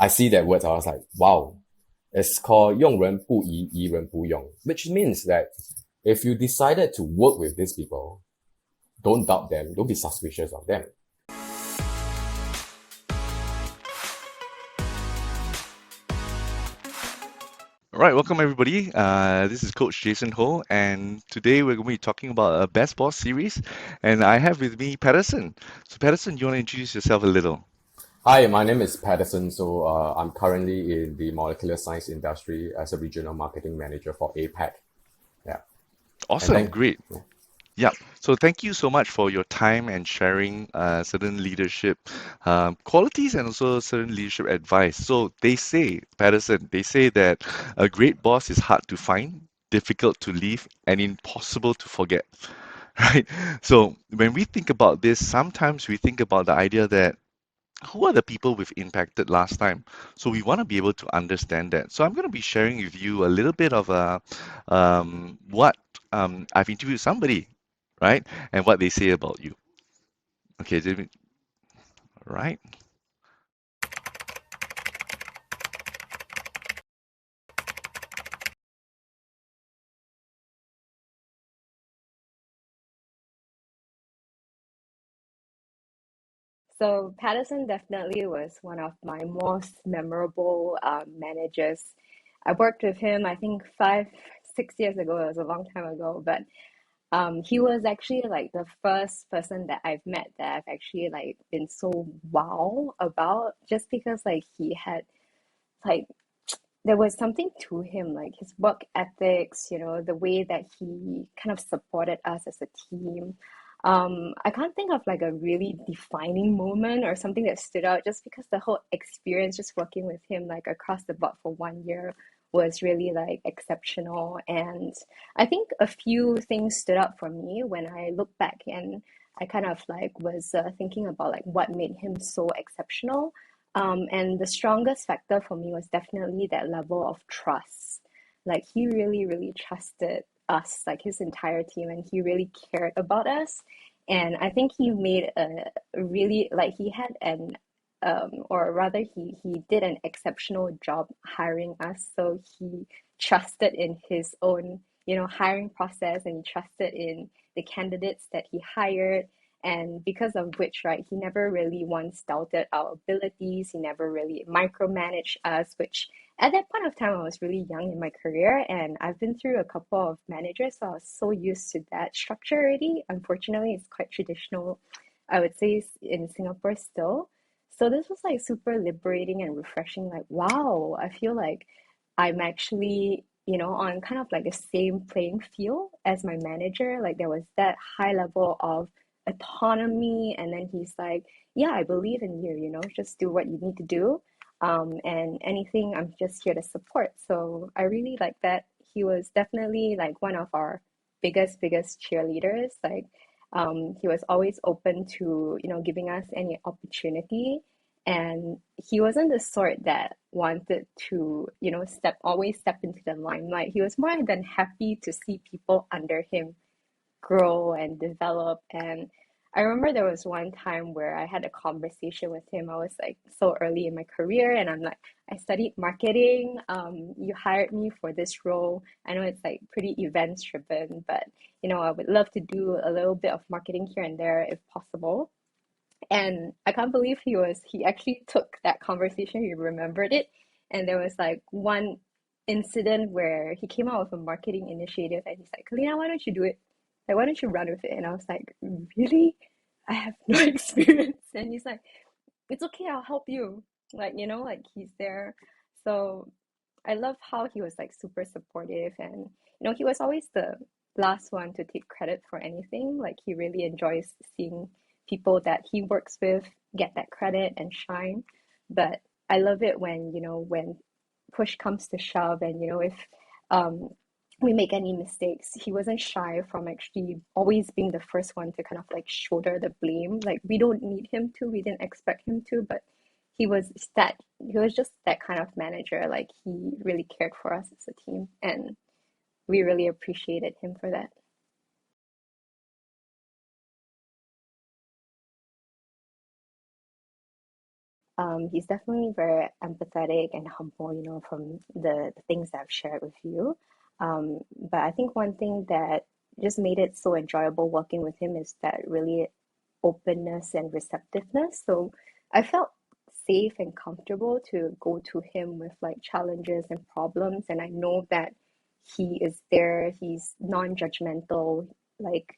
I see that word, I was like, wow, it's called 用人不疑，疑人不用, which means that if you decided to work with these people, don't doubt them, don't be suspicious of them. All right, welcome everybody. This is Coach Jason Ho, and today we're going to be talking about a Best Boss series. And I have with me Patterson. So, Patterson, you want to introduce yourself a little? Hi, my name is Patterson. So I'm currently in the molecular science industry as a regional marketing manager for APAC. Yeah, and Awesome, thank. great. Yeah, so thank you so much for your time and sharing certain leadership qualities and also certain leadership advice. So they say, Patterson, they say that a great boss is hard to find, difficult to leave, and impossible to forget. Right? So when we think about this, sometimes we think about the idea that who are the people we've impacted last time? So we want to be able to understand that. So I'm going to be sharing with you a little bit of what I've interviewed somebody, right? And what they say about you. Okay, right? So Patterson definitely was one of my most memorable managers. I worked with him, I think 6 years ago. It was a long time ago, but he was actually like the first person that I've met that I've actually like been so wow about, just because like he had like there was something to him, like his work ethics, the way that he kind of supported us as a team. I can't think of like a really defining moment or something that stood out, just because the whole experience just working with him like across the board for 1 year was really like exceptional. And I think a few things stood out for me when I look back, and I kind of like was thinking about like what made him so exceptional. And the strongest factor for me was definitely that level of trust. Like he really, really trusted us, like his entire team, and he really cared about us. And I think he made a really like he had an or rather he did an exceptional job hiring us. So he trusted in his own, hiring process, and he trusted in the candidates that he hired, and because of which, right, he never really once doubted our abilities. He never really micromanaged us, which at that point of time I was really young in my career, and I've been through a couple of managers, so I was so used to that structure already. Unfortunately, it's quite traditional, I would say, in Singapore still. So this was like super liberating and refreshing. Like, wow, I feel like I'm actually, on kind of like the same playing field as my manager. Like there was that high level of autonomy, and then he's like, yeah, I believe in you, just do what you need to do. And anything, I'm just here to support. So I really like that. He was definitely like one of our biggest cheerleaders. Like he was always open to, giving us any opportunity. And he wasn't the sort that wanted to, always step into the limelight. He was more than happy to see people under him grow and develop. And I remember there was one time where I had a conversation with him. I was like so early in my career, and I'm like, I studied marketing. You hired me for this role. I know it's like pretty events driven, but I would love to do a little bit of marketing here and there if possible. And I can't believe he actually took that conversation, he remembered it. And there was like one incident where he came out with a marketing initiative, and he's like, Kalina, why don't you do it? Like, why don't you run with it? And I was like, really? I have no experience. And he's like, it's okay, I'll help you. Like, like he's there. So I love how he was like super supportive, and he was always the last one to take credit for anything. Like he really enjoys seeing people that he works with get that credit and shine. But I love it when, when push comes to shove, and if um we make any mistakes, he wasn't shy from actually always being the first one to kind of like shoulder the blame. Like we don't need him to, we didn't expect him to, but he was just that kind of manager. Like he really cared for us as a team, and we really appreciated him for that. He's definitely very empathetic and humble, from the things that I've shared with you. But I think one thing that just made it so enjoyable working with him is that really openness and receptiveness. So I felt safe and comfortable to go to him with like challenges and problems. And I know that he is there, he's non-judgmental, like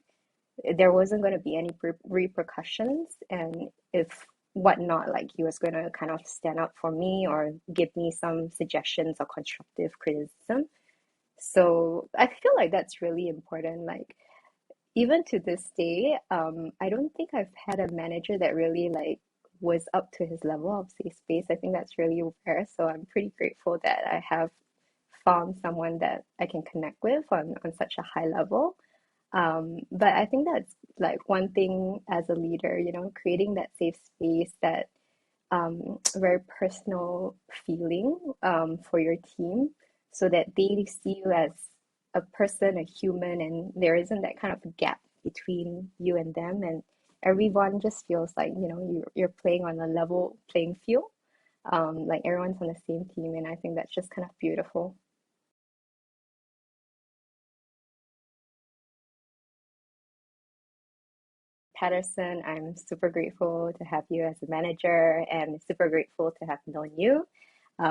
there wasn't going to be any repercussions. And if whatnot, like he was going to kind of stand up for me or give me some suggestions or constructive criticism. So I feel like that's really important. Like even to this day, I don't think I've had a manager that really like was up to his level of safe space. I think that's really rare. So I'm pretty grateful that I have found someone that I can connect with on such a high level. But I think that's like one thing as a leader, creating that safe space, that very personal feeling for your team so that they see you as a person, a human, and there isn't that kind of gap between you and them. And everyone just feels like, you're playing on a level playing field. Like everyone's on the same team, and I think that's just kind of beautiful. Patterson, I'm super grateful to have you as a manager and super grateful to have known you.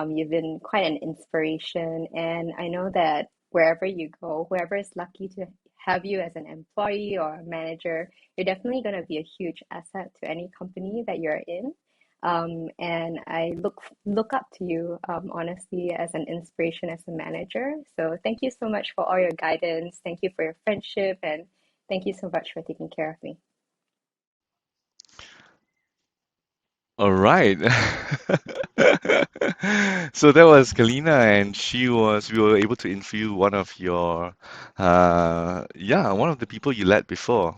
You've been quite an inspiration, and I know that wherever you go, whoever is lucky to have you as an employee or a manager, you're definitely going to be a huge asset to any company that you're in. And I look up to you, honestly, as an inspiration as a manager. So thank you so much for all your guidance. Thank you for your friendship, and thank you so much for taking care of me. All right. So that was Kalina, and we were able to interview one of your, one of the people you led before.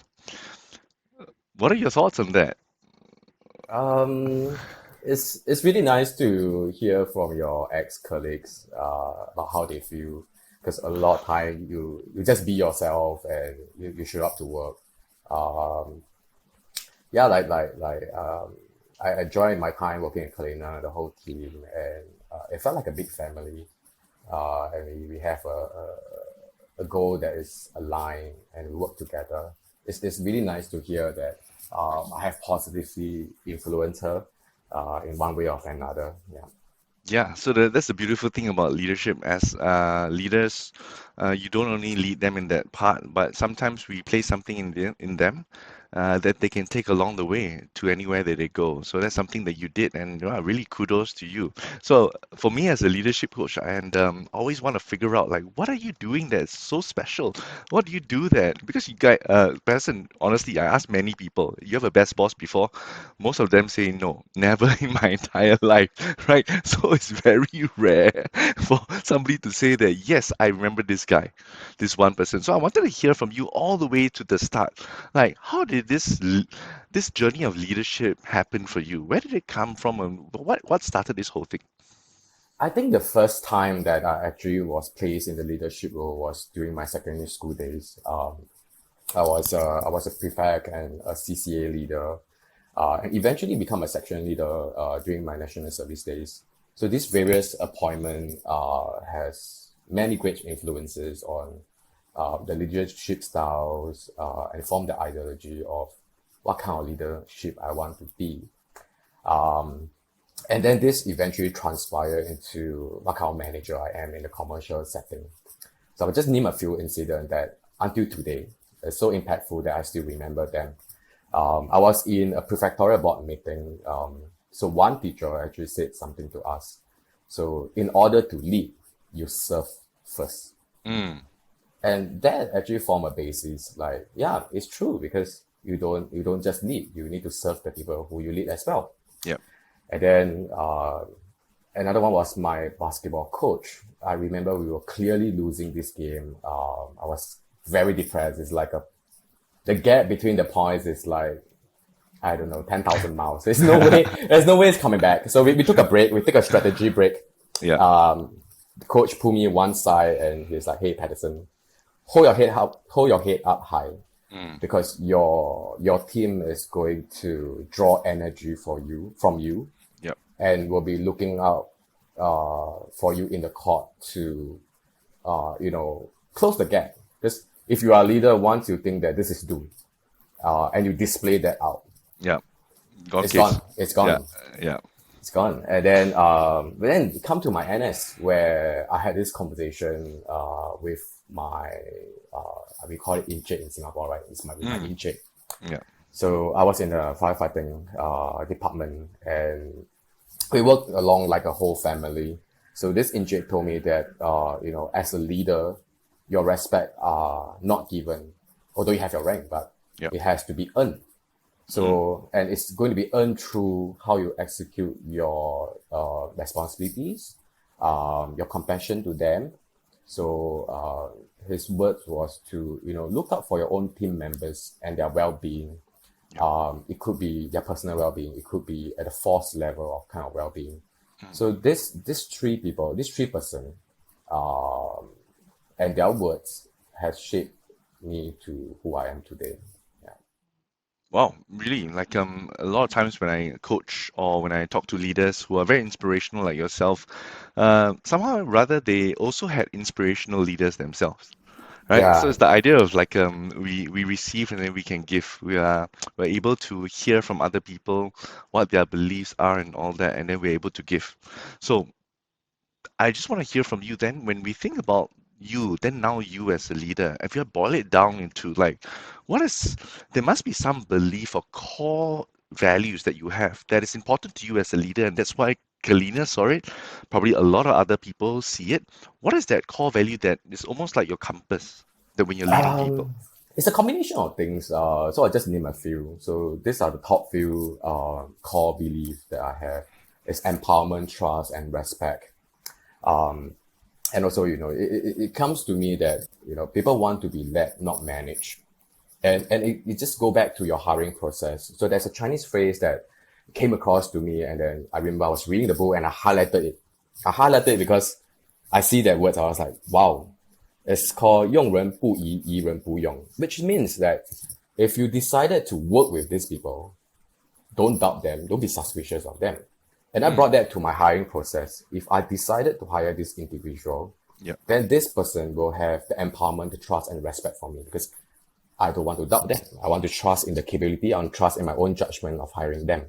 What are your thoughts on that? Um, it's really nice to hear from your ex-colleagues about how they feel, because a lot of time you just be yourself and you show up to work. Um, yeah, I enjoyed my time working at Calina, the whole team, and it felt like a big family. And we have a goal that is aligned and we work together. It's really nice to hear that I have positively influenced her in one way or another. Yeah. Yeah, so that's the beautiful thing about leadership. As leaders, you don't only lead them in that part, but sometimes we place something in them that they can take along the way to anywhere that they go. So that's something that you did, and really kudos to you. So for me as a leadership coach, and always want to figure out like what are you doing that's so special? What do you do that? Because you guys, person, honestly, I asked many people, you have a best boss before? Most of them say no, never in my entire life, right? So it's very rare for somebody to say that, yes, I remember this guy, this one person. So I wanted to hear from you all the way to the start. Like, how did this journey of leadership happen for you? Where did it come from, and what started this whole thing? I think the first time that I actually was placed in the leadership role was during my secondary school days. I was a prefect and a CCA leader, and eventually become a section leader during my national service days. So these various appointment has many great influences on the leadership styles and form the ideology of what kind of leadership I want to be. And then this eventually transpired into what kind of manager I am in the commercial setting. So I'll just name a few incidents that until today are so impactful that I still remember them. I was in a prefectorial board meeting. So one teacher actually said something to us. So in order to lead, you serve first. Mm, And that actually form a basis. Like, yeah, it's true, because you don't just lead, you need to serve the people who you lead as well. yep. And then another one was my basketball coach. I remember we were clearly losing this game. I was very depressed. It's like the gap between the points is like, I don't know, 10,000 miles. There's no way it's coming back. So we took a break. We took a strategy break. Yeah. The coach pulled me one side and he's like, "Hey, Patterson, hold your head up high, because your team is going to draw energy from you. Yep. and will be looking out for you in the court to close the gap. Because if you are a leader, once you think that this is due, and you display that out, Yeah. Gone it's case. gone. It's gone. Yeah. It's gone. And then, but then come to my NS where I had this conversation with my we call it Incheck in Singapore, right? It's my Incheck. Yeah. So I was in the firefighting department, and we worked along like a whole family. So this Incheck told me that as a leader, your respect are not given, although you have your rank, but it has to be earned. So, and it's going to be earned through how you execute your responsibilities, your compassion to them. So, his words was to, look out for your own team members and their well-being. It could be their personal well-being. It could be at a force level of kind of well-being. So these three people, this 3%, and their words has shaped me to who I am today. Wow, really? Like a lot of times when I coach or when I talk to leaders who are very inspirational like yourself, somehow or rather they also had inspirational leaders themselves, right? So Yeah. it's the idea of like we receive and then we can give. We're able to hear from other people what their beliefs are and all that, and then we're able to give. So I just want to hear from you then when we think about you, then now you as a leader, if you boil it down into like, there must be some belief or core values that you have that is important to you as a leader, and that's why Calina saw it. Probably a lot of other people see it. What is that core value that is almost like your compass that when you're leading people? It's a combination of things. So I just name a few. So these are the top few core beliefs that I have. It's empowerment, trust, and respect. And also, it comes to me that, people want to be led, not managed. And it just go back to your hiring process. So there's a Chinese phrase that came across to me, and then I remember I was reading the book and I highlighted it. I highlighted it because I see that words. I was like, wow, it's called 用人不疑，疑人不用, which means that if you decided to work with these people, don't doubt them, don't be suspicious of them. And I brought that to my hiring process. If I decided to hire this individual, then this person will have the empowerment, the trust, and respect for me, because I don't want to doubt them. I want to trust in the capability. I want to trust in my own judgment of hiring them.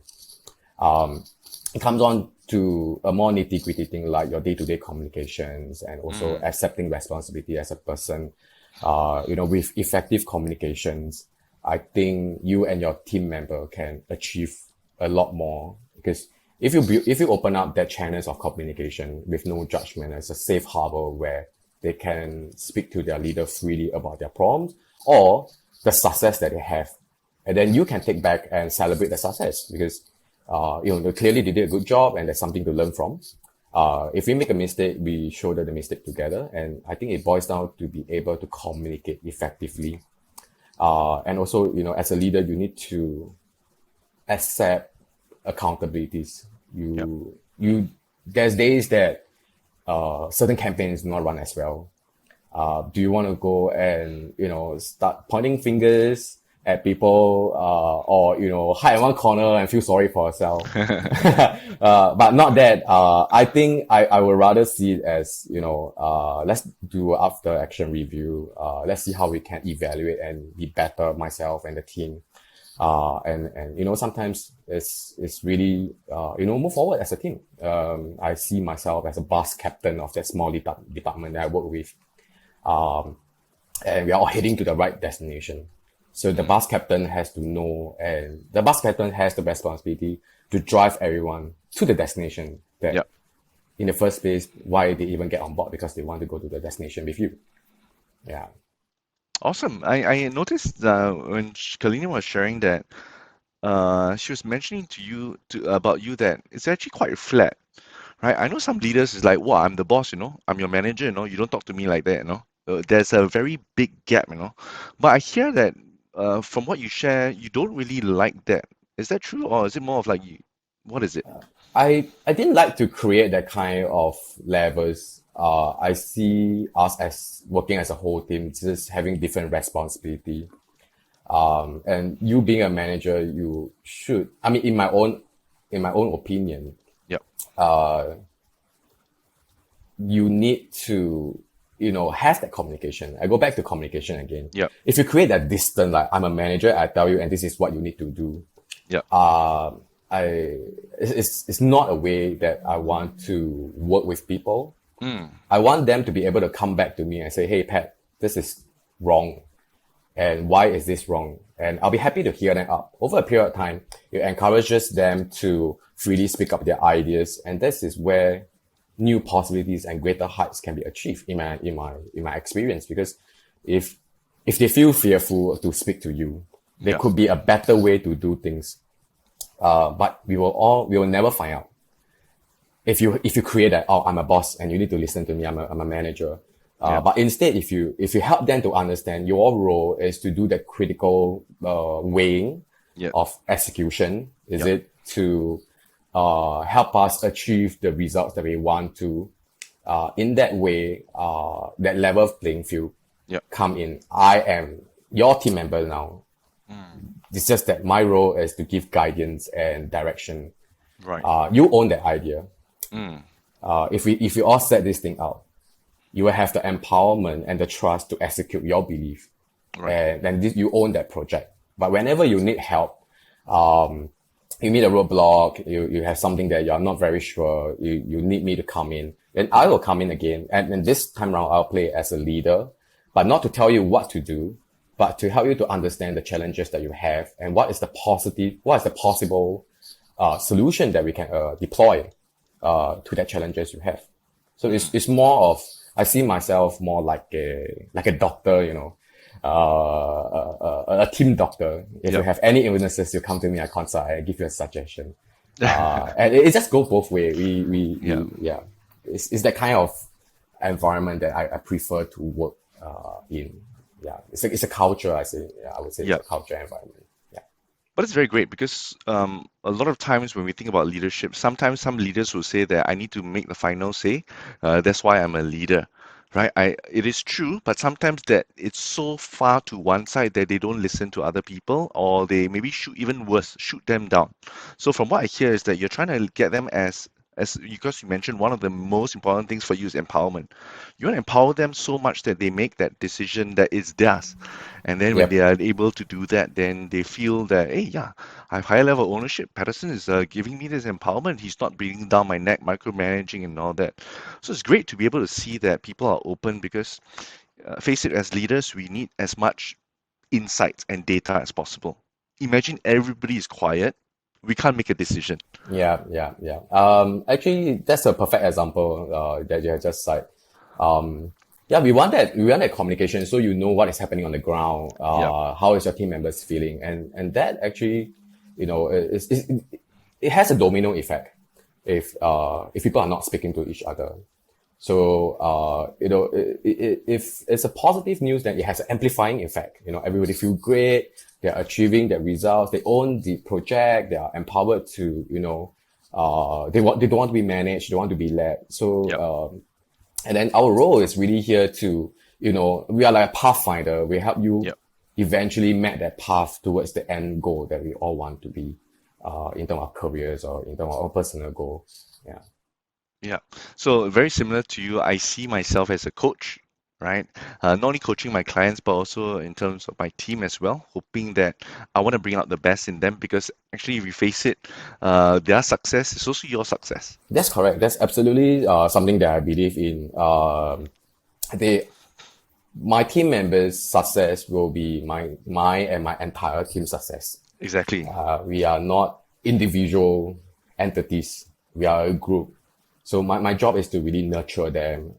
It comes on to a more nitty-gritty thing like your day-to-day communications and also accepting responsibility as a person. With effective communications, I think you and your team member can achieve a lot more, because if you open up that channels of communication with no judgment as a safe harbor where they can speak to their leader freely about their problems or the success that they have, and then you can take back and celebrate the success, because clearly they did a good job and there's something to learn from. If we make a mistake, we shoulder the mistake together, and I think it boils down to be able to communicate effectively. And also, as a leader, you need to accept accountabilities. There's days that certain campaigns do not run as well. Do you want to go and start pointing fingers at people, or hide in one corner and feel sorry for yourself? But not that. I think I would rather see it as let's do after action review. Let's see how we can evaluate and be better, myself and the team. And sometimes it's really move forward as a team. I see myself as a bus captain of that small department that I work with, and we are all heading to the right destination. So the bus captain has to know, and the bus captain has the responsibility to drive everyone to the destination. That in the first place, why they even get on board, because they want to go to the destination with you. Yeah. Awesome. I noticed when Kalina was sharing that she was mentioning to you about you that it's actually quite flat, right? I know some leaders is like, well, I'm the boss, I'm your manager, you don't talk to me like that, There's a very big gap, But I hear that from what you share, you don't really like that. Is that true, or is it more of like what is it? I didn't like to create that kind of levels. I see us as working as a whole team, just having different responsibility. And you being a manager, you should, in my own opinion, uh, you need to, have that communication. I go back to communication again. Yeah. If you create that distance, like I'm a manager, I tell you, and this is what you need to do. Yeah. It's not a way that I want to work with people. Mm. I want them to be able to come back to me and say, hey, Pat, this is wrong. And why is this wrong? And I'll be happy to hear them out. Over a period of time, it encourages them to freely speak up their ideas. And this is where new possibilities and greater heights can be achieved in my experience. Because if they feel fearful to speak to you, there could be a better way to do things. But we will never find out. If you create that, oh, I'm a boss and you need to listen to me, I'm a manager. But instead, if you help them to understand your role is to do that critical weighing of execution, is it to help us achieve the results that we want to, in that way, that level of playing field come in. I am your team member now. It's just that my role is to give guidance and direction. Right. You own that idea. If we all set this thing out, you will have the empowerment and the trust to execute your belief. Right. And then you own that project. But whenever you need help, you meet a roadblock, you have something that you're not very sure, you need me to come in, then I will come in again. And this time around, I'll play as a leader, but not to tell you what to do, but to help you to understand the challenges that you have and what is the possible solution that we can deploy to the challenges you have. So it's more of, I see myself more like a doctor, a team doctor. If you have any illnesses, you come to me, I consult, I give you a suggestion. And it just goes both ways. It's that kind of environment that I prefer to work in. Yeah, it's a culture. I would say it's a culture environment. Yeah. But it's very great because a lot of times when we think about leadership, sometimes some leaders will say that I need to make the final say. That's why I'm a leader, right? It is true, but sometimes that it's so far to one side that they don't listen to other people, or they maybe even worse, shoot them down. So from what I hear is that you're trying to get them as because you mentioned one of the most important things for you is empowerment. You want to empower them so much that they make that decision that is theirs. And then when they are able to do that, then they feel that, hey, I have higher level ownership. Patterson is giving me this empowerment. He's not breathing down my neck, micromanaging and all that. So it's great to be able to see that people are open because, face it, as leaders, we need as much insights and data as possible. Imagine everybody is quiet. We can't make a decision. Yeah. Actually, that's a perfect example that you have just cited. We want that communication, so you know what is happening on the ground. How is your team members feeling, and that actually, it has a domino effect if people are not speaking to each other. So if it's a positive news, then it has an amplifying effect. Everybody feel great. They're achieving their results. They own the project. They are empowered to, they don't want to be managed. They want to be led. So, and then our role is really here to, we are like a pathfinder. We help you eventually map that path towards the end goal that we all want to be, in terms of careers or in terms of our personal goal. Yeah. Yeah. So very similar to you, I see myself as a coach, right? Not only coaching my clients, but also in terms of my team as well, hoping that I want to bring out the best in them because actually, if you face it, their success is also your success. That's correct. That's absolutely something that I believe in. My team members' success will be my and my entire team's success. Exactly. We are not individual entities. We are a group. So my job is to really nurture them,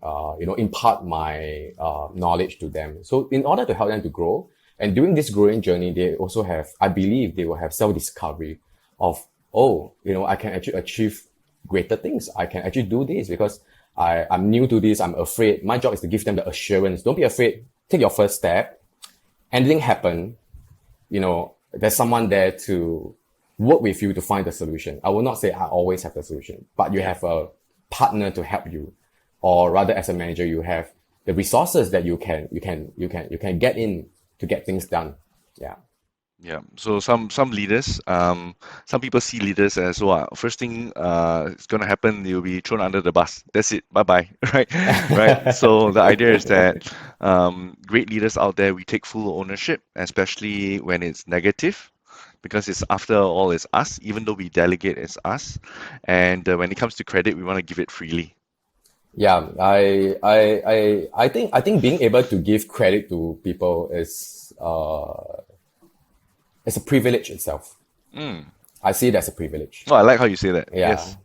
impart my knowledge to them. So in order to help them to grow, and during this growing journey, they also I believe they will have self-discovery of, I can actually achieve greater things. I can actually do this because I'm new to this. I'm afraid. My job is to give them the assurance. Don't be afraid. Take your first step. Anything happen, there's someone there to work with you to find the solution. I will not say I always have the solution, but you have a partner to help you, or rather as a manager, you have the resources that you can get in to get things done. Yeah. Yeah. So some leaders, some people see leaders as well. First thing is gonna happen, you'll be thrown under the bus. That's it. Bye bye. Right. Right. So the idea is that great leaders out there, we take full ownership, especially when it's negative, because it's after all it's us. Even though we delegate, it's us. And when it comes to credit, we want to give it freely. Yeah, I think being able to give credit to people is it's a privilege itself. Mm. I see it as a privilege. Oh, I like how you say that. Yeah. Yes.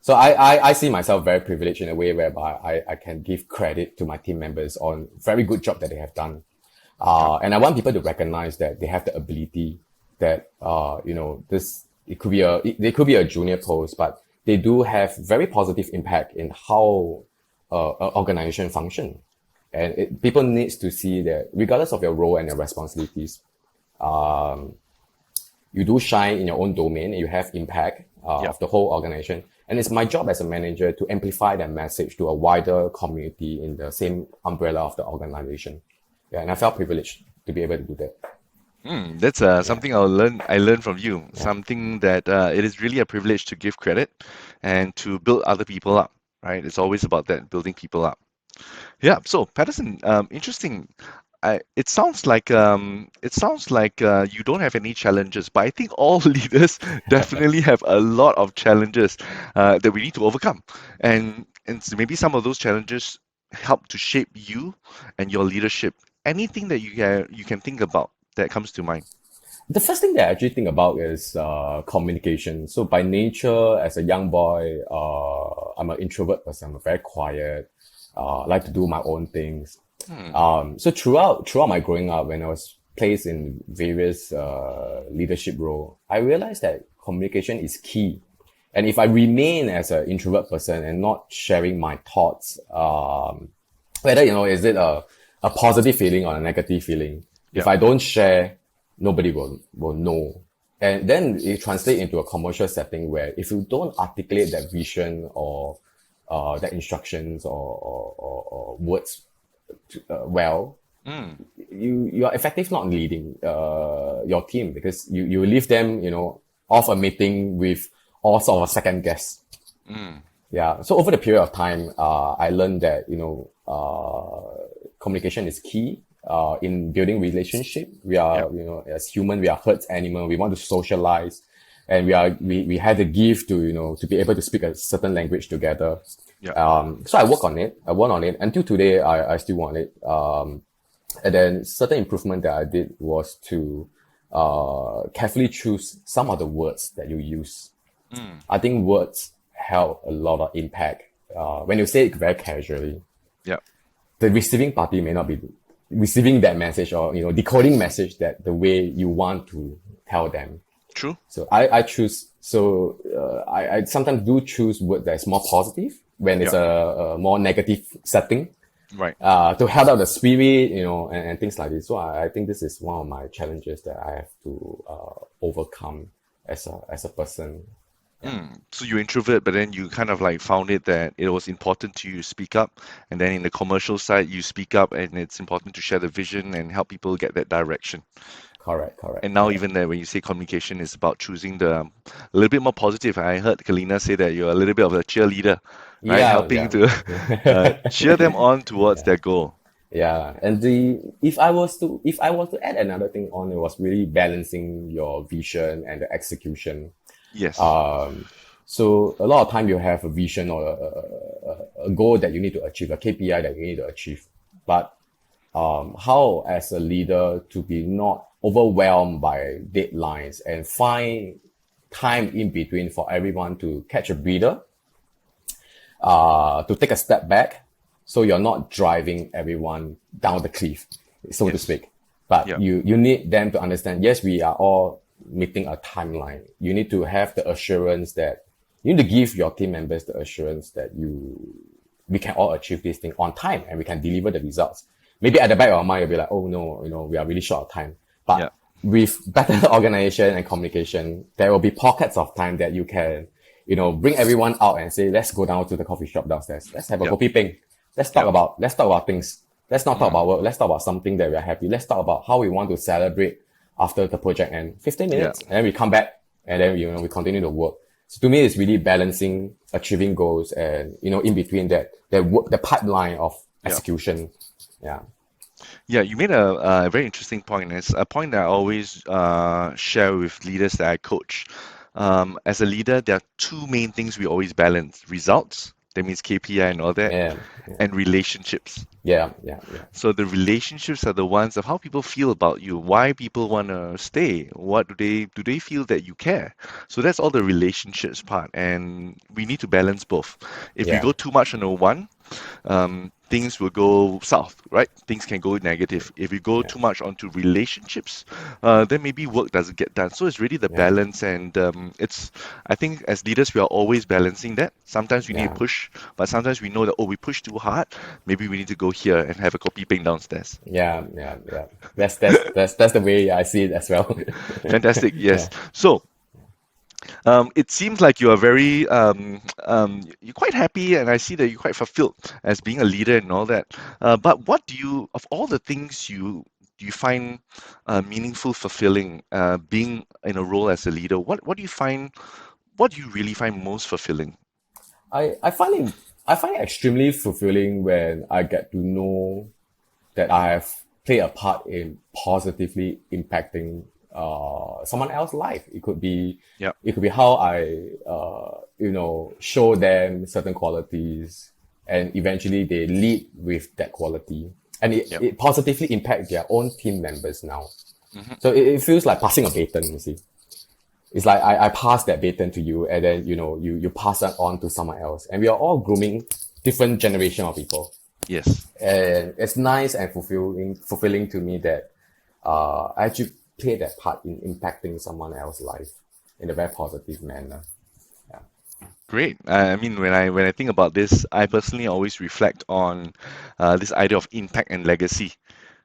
So I see myself very privileged in a way whereby I can give credit to my team members on very good job that they have done. And I want people to recognize that they have the ability that, they could be a junior post, but they do have very positive impact in how an organization function. And people needs to see that regardless of your role and your responsibilities, you do shine in your own domain and you have impact of the whole organization. And it's my job as a manager to amplify that message to a wider community in the same umbrella of the organization. Yeah, and I felt privileged to be able to do that. That's something I learned from you. Something that it is really a privilege to give credit and to build other people up, right? It's always about that, building people up. Yeah. So Patterson, interesting. It sounds like you don't have any challenges, but I think all leaders definitely have a lot of challenges that we need to overcome, and so maybe some of those challenges help to shape you and your leadership. Anything that you can think about that comes to mind? The first thing that I actually think about is communication. So by nature, as a young boy, I'm an introvert person. I'm very quiet. Like to do my own things. So throughout my growing up, when I was placed in various leadership role, I realized that communication is key. And if I remain as an introvert person and not sharing my thoughts, whether is it a positive feeling or a negative feeling, if I don't share, nobody will know. And then it translates into a commercial setting where if you don't articulate that vision or that instructions or words well, you are effective not leading your team, because you leave them off a meeting with all sort of second guess. Yeah. So over the period of time, I learned that communication is key in building relationship. We are as human, we are herd animal. We want to socialize, and we had the gift to be able to speak a certain language together. So I work on it. I work on it until today. I still want it. And then certain improvement that I did was to carefully choose some of the words that you use. I think words have a lot of impact. When you say it very casually, the receiving party may not be receiving that message or decoding message that the way you want to tell them. True. So I choose. So I sometimes do choose word that's more positive when it's a more negative setting, Right. to help out the spirit, and things like this. So I think this is one of my challenges that I have to overcome as a person. So you're introvert, but then you kind of like found it that it was important to you to speak up, and then in the commercial side, you speak up, and it's important to share the vision and help people get that direction. Correct. And now even there, when you say communication is about choosing a little bit more positive. I heard Calina say that you're a little bit of a cheerleader, right? Helping to cheer them on towards their goal. Yeah, and if I was to add another thing on, it was really balancing your vision and the execution. Yes. So a lot of time you have a vision or a goal that you need to achieve, a KPI that you need to achieve, but how as a leader to be not overwhelmed by deadlines and find time in between for everyone to catch a breather, to take a step back, so you're not driving everyone down the cliff, so to speak. But you need them to understand, yes, we are all meeting a timeline. You need to have the assurance that you need to give your team members the assurance that we can all achieve this thing on time and we can deliver the results. Maybe at the back of our mind, you'll be like, oh no, we are really short of time. But with better organization and communication, there will be pockets of time that you can, bring everyone out and say, let's go down to the coffee shop downstairs. Let's have a kopi peng. Let's talk about things. Let's not talk about work. Let's talk about something that we are happy. Let's talk about how we want to celebrate after the project end, 15 Yeah. minutes, and then we come back and then, we continue to work. So to me, it's really balancing achieving goals and, in between the pipeline of Yeah. execution. Yeah. Yeah, you made a very interesting point. It's a point that I always share with leaders that I coach. As a leader, there are two main things we always balance: results, that means KPI and all that, Yeah. Yeah. and relationships. Yeah. Yeah. Yeah. So the relationships are the ones of how people feel about you, why people want to stay, what do they feel that you care. So that's all the relationships part, and we need to balance both. If we Yeah. go too much on the one, things will go south, right? Things can go negative. If we go Yeah. too much onto relationships, then maybe work doesn't get done. So it's really the Yeah. balance, and I think as leaders, we are always balancing that. Sometimes we need to Yeah. push, but sometimes we know that, oh, we push too hard. Maybe we need to go here and have a coffee ping downstairs. Yeah. Yeah. Yeah. That's the way I see it as well. Fantastic, yes. Yeah. So, it seems like you are very you're quite happy, and I see that you're quite fulfilled as being a leader and all that. But what do you, of all the things you find meaningful, fulfilling, being in a role as a leader, what do you find, what do you really find most fulfilling? I find it extremely fulfilling when I get to know that I have played a part in positively impacting someone else's life. Yeah, It could be how I show them certain qualities, and eventually they lead with that quality, and yeah, it positively impacts their own team members now. hmm, So it feels like passing a baton, you see. It's like I pass that baton to you, and then you pass that on to someone else, and we are all grooming different generation of people. yes. And it's nice and fulfilling to me that I actually play that part in impacting someone else's life in a very positive manner. Yeah. Great. I mean, when I think about this, I personally always reflect on this idea of impact and legacy,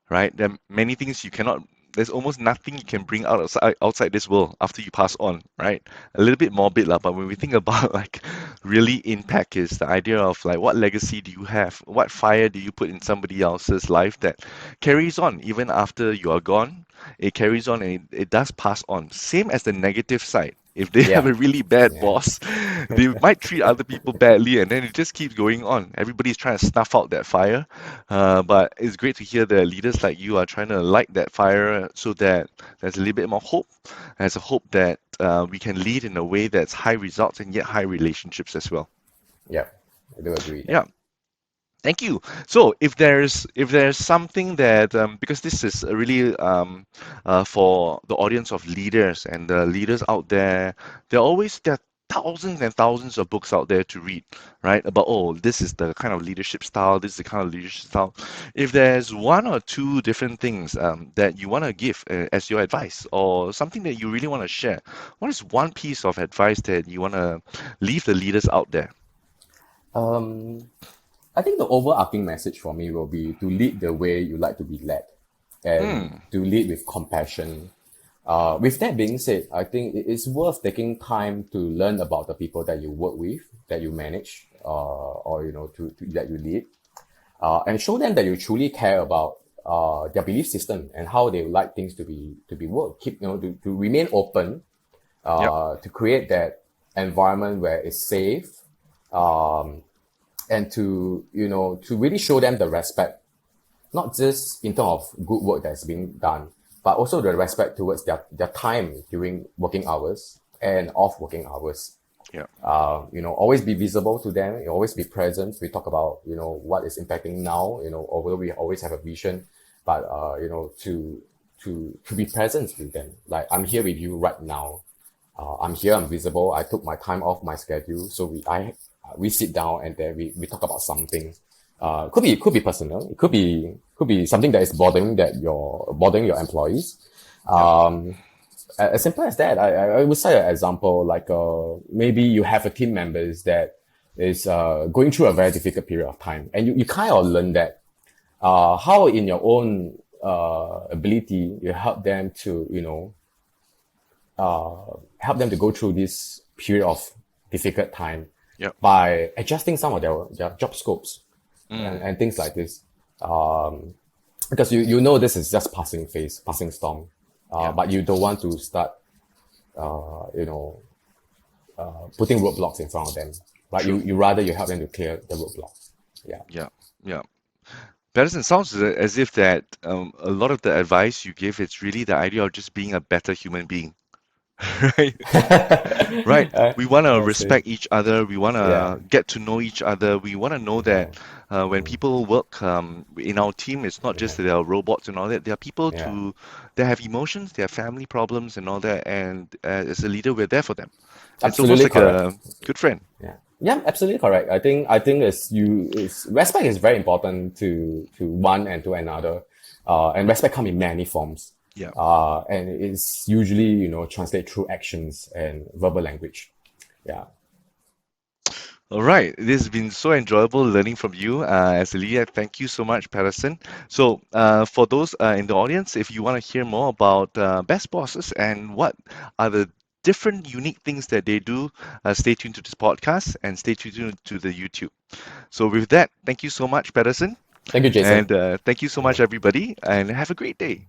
right? There are many things you cannot, there's almost nothing you can bring outside this world after you pass on, right? A little bit morbid, lah, but when we think about like really impact is the idea of like what legacy do you have? What fire do you put in somebody else's life that carries on even after you are gone? It carries on, and it does pass on. Same as the negative side. If they have Yeah. a really bad Yeah. boss, they might treat other people badly, and then it just keeps going on. Everybody's trying to snuff out that fire. But it's great to hear that leaders like you are trying to light that fire so that there's a little bit more hope. There's a hope that we can lead in a way that's high results and yet high relationships as well. Yeah. I do agree. Yeah. Thank you. So if there's something that because this is really for the audience of leaders and the leaders out there, there are thousands and thousands of books out there to read, right? About, oh, this is the kind of leadership style, this is the kind of leadership style. If there's one or two different things that you want to give as your advice, or something that you really want to share, what is one piece of advice that you want to leave the leaders out there? I think the overarching message for me will be to lead the way you like to be led, and to lead with compassion. With that being said, I think it's worth taking time to learn about the people that you work with, that you manage, or that you lead, and show them that you truly care about their belief system and how they would like things to be worked. To remain open, Yep. to create that environment where it's safe, and to really show them the respect, not just in terms of good work that's being done, but also the respect towards their time during working hours and off working hours. Yeah. Always be visible to them, always be present. We talk about, what is impacting now, although we always have a vision, but, to be present with them. Like, I'm here with you right now. I'm here, I'm visible. I took my time off my schedule. So we sit down and then we talk about something. Could be personal. It could be something that is bothering your employees. As simple as that. I would say an example, like, maybe you have a team members that is, going through a very difficult period of time, and you kind of learn that, how in your own, ability, you help them to, help them to go through this period of difficult time Yep. by adjusting some of their job scopes and things like this. Because this is just passing storm. Yeah. but you don't want to start, you know, putting roadblocks in front of them. But True. you rather you help them to clear the roadblocks. Yeah. Yeah. Yeah. Patterson, sounds as if that a lot of the advice you give, it's really the idea of just being a better human being, right? Right. We want to I see. respect each other. We want Yeah. to get to know each other. We want to know Yeah. that when people work in our team, it's not Yeah. just that they are robots and all that. They are people Yeah. they have emotions, they have family problems and all that. And as a leader, we're there for them. It's almost Absolutely like correct. a good friend. Yeah. Yeah, absolutely correct. I think it's respect is very important to one and to another. And respect come in many forms. Yeah. And it's usually, translate through actions and verbal language. Yeah. All right. This has been so enjoyable learning from you as a leader. Thank you so much, Patterson. So, for those in the audience, if you want to hear more about best bosses and what are the different unique things that they do, stay tuned to this podcast and stay tuned to the YouTube. So, with that, thank you so much, Patterson. Thank you, Jason. And thank you so much, everybody, and have a great day.